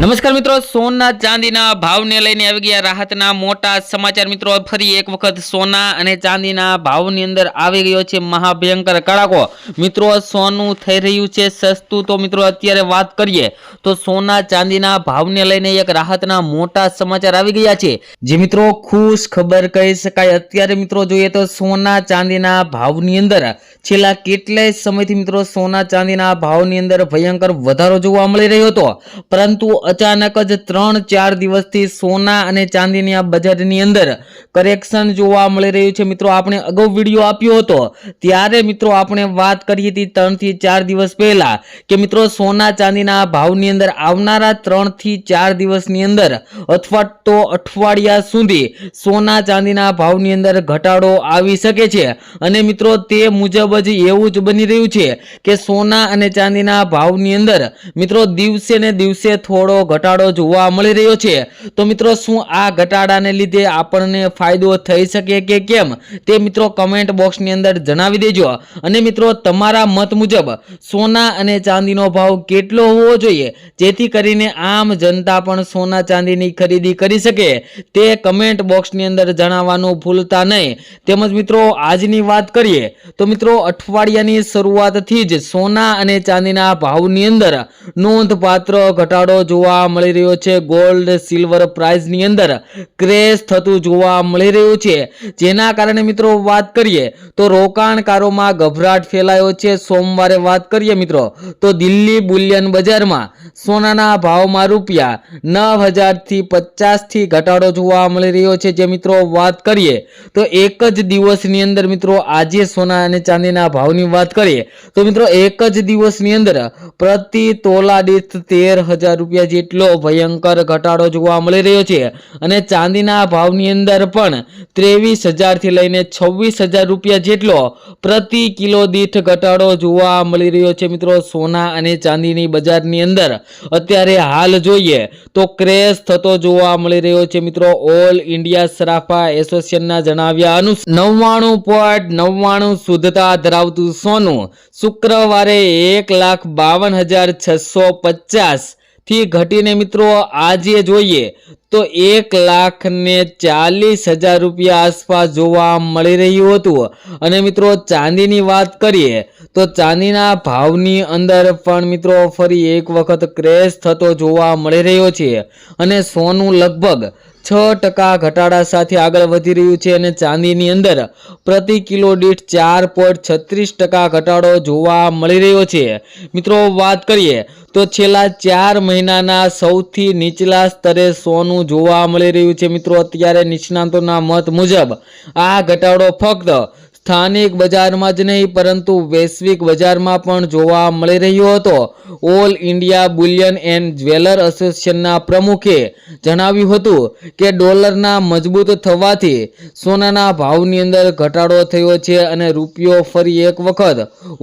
નમસ્કાર મિત્રો, સોના ચાંદીના ભાવને લઈને આવી ગયા રાહતના મોટા સમાચાર। મિત્રો ફરી એક વખત સોના અને ચાંદીના ભાવની અંદર આવી ગયો છે મહાભયંકર કડાકો। મિત્રો સોનું થઈ રહ્યું છે સસ્તું। તો મિત્રો અત્યારે વાત કરીએ તો સોના ચાંદીના ભાવને લઈને એક રાહતના મોટા સમાચાર આવી ગયા છે, જે મિત્રો ખુશ ખબર કહી શકાય। અત્યારે મિત્રો જોઈએ તો સોના ચાંદીના ભાવની અંદર છેલ્લા કેટલાય સમયથી મિત્રો સોના ચાંદીના ભાવની અંદર ભયંકર વધારો જોવા મળી રહ્યો હતો, પરંતુ अचानक ज 3-4 દિવસથી સોના અને ચાંદીની આ બજારની અંદર કરેક્શન જોવા મળી રહ્યું છે। મિત્રો આપણે અગાઉ વિડીયો આપ્યો હતો ત્યારે મિત્રો આપણે વાત કરી હતી 3 થી 4 દિવસ પહેલા કે મિત્રો સોના ચાંદીના ભાવની અંદર આવનારા 3 થી 4 દિવસની અંદર અથવા તો અઠવાડિયા સુધી સોના ચાંદીના ભાવની અંદર ઘટાડો આવી શકે છે। અને મિત્રો તે મુજબ જ એવું જ બની રહ્યું છે કે સોના અને ચાંદીના ભાવની અંદર મિત્રો દિવસે ને દિવસે થોડો ઘટાડો જોવા મળી રહ્યો છે। તો મિત્રો શું આ ઘટાડાને લીધે આપણને ફાયદો થઈ શકે કે કેમ તે મિત્રો કમેન્ટ બોક્સની અંદર જણાવી દેજો। અને મિત્રો તમારા મત મુજબ સોના અને ચાંદીનો ભાવ કેટલો હોવો જોઈએ જેથી કરીને આમ જનતા પણ સોના ચાંદીની ખરીદી કરી શકે તે કમેન્ટ બોક્સની અંદર જણાવવાનું ભૂલતા નહીં। તેમજ મિત્રો આજની વાત કરીએ તો મિત્રો અઠવાડિયાની શરૂઆતથી જ સોના અને ચાંદીના ભાવની અંદર નોંધપાત્ર ઘટાડો જોવા મળી રહ્યો છે। ગોલ્ડ સિલ્વર પ્રાઇસની અંદર ક્રેશ થતું જોવા મળી રહ્યું છે, જેના કારણે મિત્રો વાત કરીએ તો રોકાણકારોમાં ગભરાટ ફેલાયો છે। સોમવારે વાત કરીએ મિત્રો તો દિલ્હી બુલિયન બજારમાં સોનાના ભાવમાં રૂપિયા 9,000 થી 50 થી ઘટાડો જોવા મળી રહ્યો છે। જે મિત્રો વાત કરીએ તો એક જ દિવસની અંદર મિત્રો આજે સોના અને ચાંદીના ભાવની વાત કરીએ તો મિત્રો એક જ દિવસની અંદર પ્રતિ તોલા દીઠ 13,000 રૂપિયા જેટલો ભયંકર ઘટાડો જોવા મળી રહ્યો છે। અને ચાંદીના ભાવની અંદર પણ 23,000 થી લઈને 26,000 રૂપિયા જેટલો પ્રતિ કિલો દીઠ ઘટાડો જોવા મળી રહ્યો છે। મિત્રો સોના અને ચાંદીની બજારની અંદર અત્યારે હાલ જોઈએ તો ક્રેશ થતો જોવા મળી રહ્યો છે। મિત્રો ઓલ ઇન્ડિયા સરાફા એસોસિએશનના જણાવ્યા અનુસાર 99.99 શુદ્ધતા ધરાવતું સોનું શુક્રવારે 1,52,650 થી ઘટીને મિત્રો આજે જોઈએ તો 1,40,000 રૂપિયા આસપાસ જોવા મળી રહ્યું હતું। અને મિત્રો ચાંદીની વાત કરીએ તો ચાંદીના ભાવની અંદર પણ મિત્રો ફરી એક વખત ક્રેશ થતો જોવા મળી રહ્યો છે અને સોનું લગભગ 6% ઘટાડા સાથે આગળ વધી રહ્યું છે અને ચાંદીની અંદર પ્રતિ કિલો દીઠ 4.36% ઘટાડો જોવા મળી રહ્યો છે। મિત્રો વાત કરીએ તો છેલ્લા 4 મહિનાના સૌથી નીચલા સ્તરે સોનું જોવા મળી રહ્યું છે। મિત્રો અત્યારે નિષ્ણાતોના મત મુજબ આ ઘટાડો ફક્ત સ્થાનિક બજારમાં જ નહીં પરંતુ વૈશ્વિક બજારમાં પણ જોવા મળી રહ્યો હતો। All India Boolean and jeweller એસોસિએશનના પ્રમુખે જણાવ્યું હતું કે ડોલરના મજબૂત થવાથી સોનાના ભાવની અંદર ઘટાડો થયો છે અને રૂપિયો ફરી એક વખત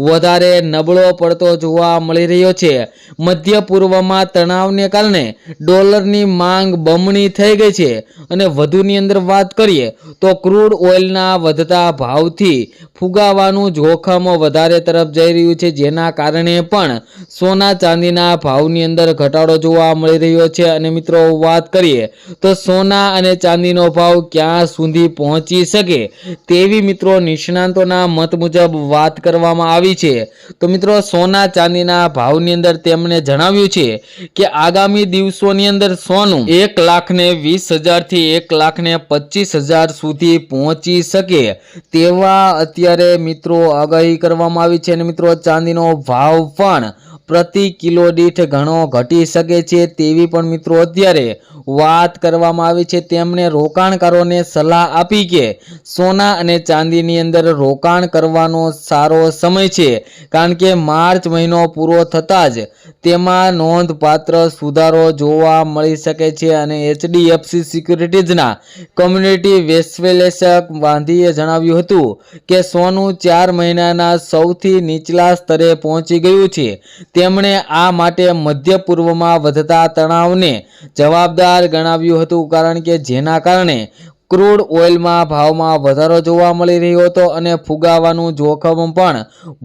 વધારે નબળો પડતો જોવા મળી રહ્યો છે। મધ્ય પૂર્વમાં તણાવને કારણે ડોલરની માંગ બમણી થઈ ગઈ છે અને વધુની અંદર વાત કરીએ તો ક્રૂડ ઓઇલના વધતા ભાવથી ફુગાવાનું જોખમ વધારે તરફ જઈ રહ્યું છે, જેના કારણે પણ સોના ચાંદીના ભાવની અંદર ઘટાડો જોવા મળી રહ્યો છે। અને મિત્રો વાત કરીએ તો સોના અને ચાંદીનો ભાવ ક્યાં સુધી પહોંચી શકે તેવી મિત્રો નિષ્ણાતોના મત મુજબ વાત કરવામાં આવી છે। તો મિત્રો સોના ચાંદીના ભાવની અંદર તેમણે જણાવ્યું છે કે આગામી દિવસોની અંદર સોનું 1,20,000 થી 1,25,000 સુધી પહોંચી શકે તેવા અત્યારે મિત્રો આગાહી કરવામાં આવી છે। અને મિત્રો ચાંદીનો ભાવ પણ પ્રતિ કિલો દીઠ ઘણો ઘટી શકે છે તેવી પણ મિત્રો અત્યારે વાત કરવામાં આવી છે। તેમણે રોકાણકારોને સલાહ આપી કે સોના અને ચાંદીની અંદર રોકાણ કરવાનો સારો સમય છે, કારણ કે માર્ચ મહિનો પૂરો થતાં જ તેમાં નોંધપાત્ર સુધારો જોવા મળી શકે છે। અને એચડીએફસી સિક્યુરિટીઝના કમ્યુનિટી વિશ્લેષક વાંધીએ જણાવ્યું હતું કે સોનું 4 મહિનાના સૌથી નીચલા સ્તરે પહોંચી ગયું છે। તેમણે આ માટે મધ્ય પૂર્વમાં વધતા તણાવને જવાબદાર ગણાવ્યું હતું, કારણ કે જેના કારણે ક્રૂડ ઓઇલમાં ભાવમાં વધારો જોવા મળી રહ્યો હતો અને ફુગાવાનું જોખમ પણ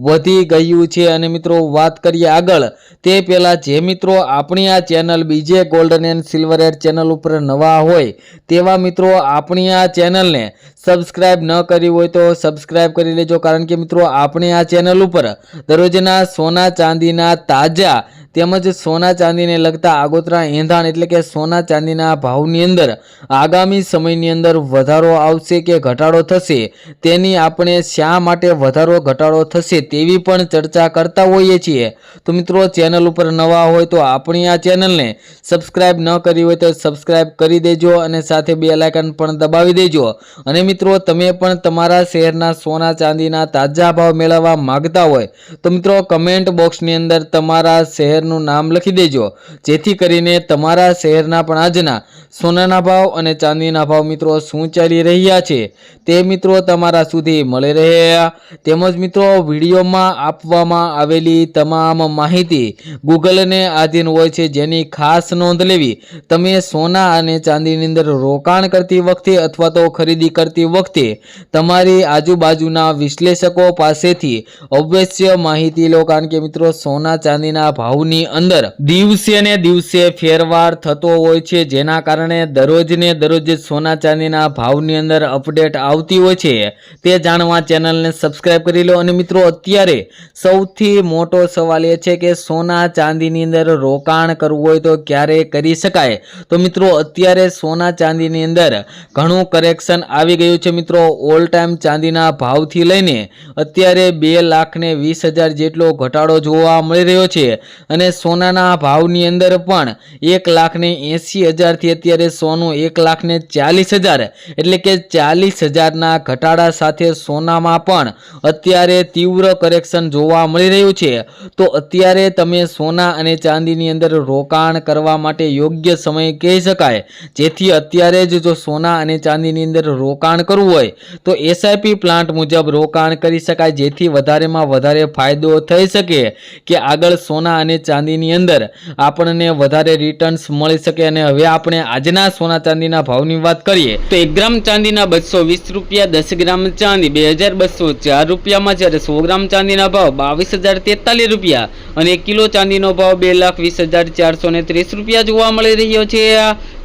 વધી ગયું છે। અને મિત્રો વાત કરીએ આગળ તે પહેલા જે મિત્રો આપણી આ ચેનલ બીજે golden and silver add channel ઉપર નવા હોય તેવા મિત્રો આપણી આ ચેનલને સબસ્ક્રાઇબ ન કરી હોય તો સબસ્ક્રાઇબ કરી લેજો, કારણ કે મિત્રો આપણે આ ચેનલ ઉપર દરરોજના સોના ચાંદીના તાજા તેમજ સોના ચાંદીને લગતા આગોતરા એંધાણ એટલે કે સોના ચાંદીના ભાવની અંદર આગામી સમયની અંદર વધારો આવશે કે ઘટાડો થશે તેની આપણે શા માટે વધારો ઘટાડો થશે તેવી પણ ચર્ચા કરતા હોઈએ છીએ। તો મિત્રો ચેનલ ઉપર નવા હોય તો આપણી આ ચેનલને સબસ્ક્રાઇબ ન કરી હોય તો સબસ્ક્રાઇબ કરી દેજો અને સાથે બેલ આઇકન પણ દબાવી દેજો। અને મિત્રો તમે પણ તમારા શહેરના સોના ચાંદીના તાજા ભાવ મેળવવા માંગતા હોય તો મિત્રો કમેન્ટ બોક્સની અંદર તમારા શહેરનું નામ લખી દેજો, જેથી કરીને તમારા શહેરના પણ આજના સોનાના ભાવ અને ચાંદીના ભાવ મિત્રો શું ચાલી રહ્યા છે તે મિત્રો તમારા સુધી મળી રહે। તેમજ મિત્રો વિડીયોમાં આપવામાં આવેલી તમામ માહિતી ગૂગલને આધીન હોય છે, જેની ખાસ નોંધ લેવી। તમે સોના અને ચાંદીની અંદર રોકાણ કરતી વખતે અથવા તો ખરીદી કરતી વખતે તમારી આજુબાજુના વિશ્લેષકો પાસેથી અવશ્ય માહિતી લો, કારણ કે મિત્રો સોના ચાંદીના ભાવની અંદર દિવસે ને દિવસે ફેરફાર થતો હોય છે, જેના કારણે દરરોજ ને દરરોજ સોના ચાંદીના ભાવની અંદર અપડેટ આવતી હોય છે। તે જાણવા ચેનલને સબસ્ક્રાઇબ કરી લો। અને મિત્રો અત્યારે સૌથી મોટો સવાલ એ છે કે સોના ચાંદીની અંદર રોકાણ કરવું હોય તો ક્યારે કરી શકાય? તો મિત્રો અત્યારે સોના ચાંદીની અંદર ઘણું કરેક્શન આવી ગયું છે। મિત્રો ઓલ ટાઈમ ચાંદીના ભાવથી લઈને અત્યારે 2,20,000 જેટલો ઘટાડો જોવા મળી રહ્યો છે અને સોનાના ભાવની અંદર પણ 1,80,000 થી અત્યારે સોનું 1,40,000 એટલે કે 40,000ના ઘટાડા સાથે સોનામાં પણ અત્યારે તીવ્ર કરેક્શન જોવા મળી રહ્યું છે। તો અત્યારે તમે સોના અને ચાંદીની અંદર રોકાણ કરવા માટે યોગ્ય સમય કહી શકાય, જેથી અત્યારે જ જો સોના અને ચાંદીની અંદર રોકાણ કરવું હોય તો એસઆઈપી પ્લાન્ટ મુજબ રોકાણ કરી શકાય, જેથી વધારેમાં વધારે ફાયદો થઈ શકે કે આગળ સોના અને ચાંદીની અંદર આપણને વધારે રિટર્ન્સ મળી શકે। અને હવે આપણે આજના સોના ચાંદીના ભાવની વાત કરીએ તો 1 ગ્રામ ચાંદીના 220 રૂપિયા, 10 ગ્રામ ચાંદી 2,204 રૂપિયામાં, જ્યારે 100 ગ્રામ ચાંદીના ભાવ 22,043 રૂપિયા અને 1 કિલો ચાંદીનો ભાવ 2,20,430 રૂપિયા જોવા મળી રહ્યો છે।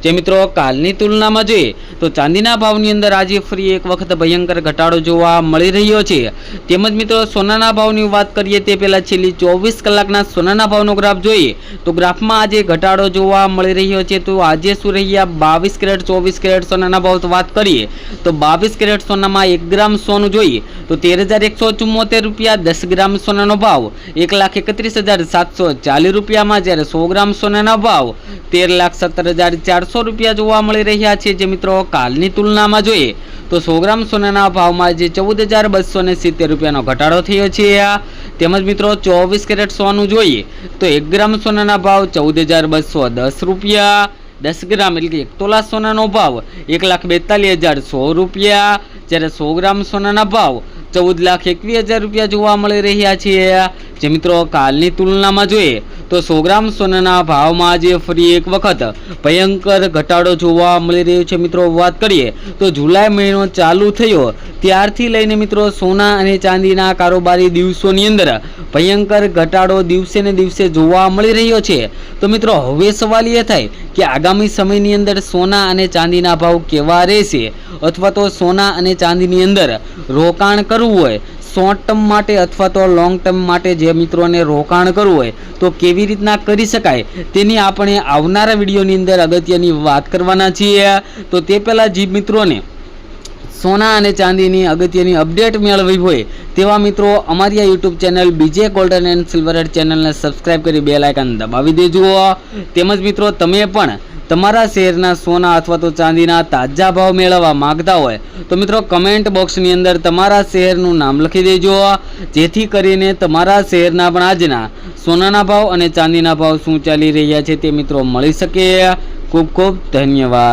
જે મિત્રો કાલની તુલનામાં જોઈએ તો ચાંદીના ભાવની અંદર આજે ફરી એક વખત ભયંકર ઘટાડો જોવા મળી રહ્યો છે। તેમજ મિત્રો સોનાના ભાવની વાત કરીએ તે પહેલા છેલ્લી 24 કલાકના સોનાના ભાવનો ગ્રાફ જોઈએ તો ગ્રાફમાં આજે ઘટાડો જોવા મળી રહ્યો છે। તો આજે શું રહ્યા 22 કેરેટ 24 કેરેટ સોનાના ભાવ તો વાત કરીએ તો 22 કેરેટ સોનામાં 1 ગ્રામ સોનું જોઈએ તો 13,174 રૂપિયા, 10 ગ્રામ સોનાનો ભાવ 1,31,740 રૂપિયામાં, જ્યારે 100 ગ્રામ સોનાના ભાવ 13,17,400 રૂપિયા જોવા મળી રહ્યા છે। જે મિત્રો કાલની તુલનામાં જોઈએ તો 100 ગ્રામ સોનાના ભાવમાં જે 14,270 રૂપિયાનો ઘટાડો થયો છે। તેમજ મિત્રો 24 કેરેટ સોનું જોઈએ તો 1 ગ્રામ સોનાના ભાવ 14,210 રૂપિયા, 10 ગ્રામ એટલે કે 1 તોલા સોનાનો ભાવ 1,42,100 રૂપિયા, જ્યારે 100 ગ્રામ સોનાના ભાવ 14,21,000 રૂપિયા જોવા મળી રહ્યા છે। જે મિત્રો કાલની તુલનામાં જોઈએ તો 100 ગ્રામ સોનાના ભાવમાં આજે ફરી એક વખત ભયંકર ઘટાડો જોવા મળી રહ્યો છે। મિત્રો વાત કરીએ તો જુલાઈ મહિનો ચાલુ થયો ત્યારથી લઈને મિત્રો સોના અને ચાંદીના કારોબારી દિવસોની અંદર ભયંકર ઘટાડો દિવસે ને દિવસે જોવા મળી રહ્યો છે। તો મિત્રો હવે સવાલ એ થાય કે આગામી સમયની અંદર સોના અને ચાંદીના ભાવ કેવા રહેશે, અથવા તો સોના અને ચાંદીની અંદર રોકાણ કરવું હોય શોર્ટ ટર્મ માટે અથવા તો લોંગ ટર્મ માટે જે મિત્રોને રોકાણ કરવું હોય તો કેવી રીતના કરી શકાય તેની આપણે આવનારા વિડીયોની અંદર અગત્યની વાત કરવાના છીએ। તો તે પહેલાં જે મિત્રોને સોના અને ચાંદીની અગત્યની અપડેટ મેળવવી હોય તેવા મિત્રો અમારી આ યુટ્યુબ ચેનલ બીજે ગોલ્ડન એન્ડ સિલ્વર એડ ચેનલને સબસ્ક્રાઇબ કરી બેલ આઇકન દબાવી દેજો। તેમજ મિત્રો તમે પણ તમારા શહેરના સોના અથવા તો ચાંદીના તાજા ભાવ મેળવવા માંગતા હોય તો મિત્રો કમેન્ટ બોક્સની અંદર તમારા શહેરનું નામ લખી દેજો, જેથી કરીને તમારા શહેરના પણ આજના સોનાના ભાવ અને ચાંદીના ભાવ શું ચાલી રહ્યા છે તે મિત્રો મળી શકે। ખૂબ ખૂબ ધન્યવાદ।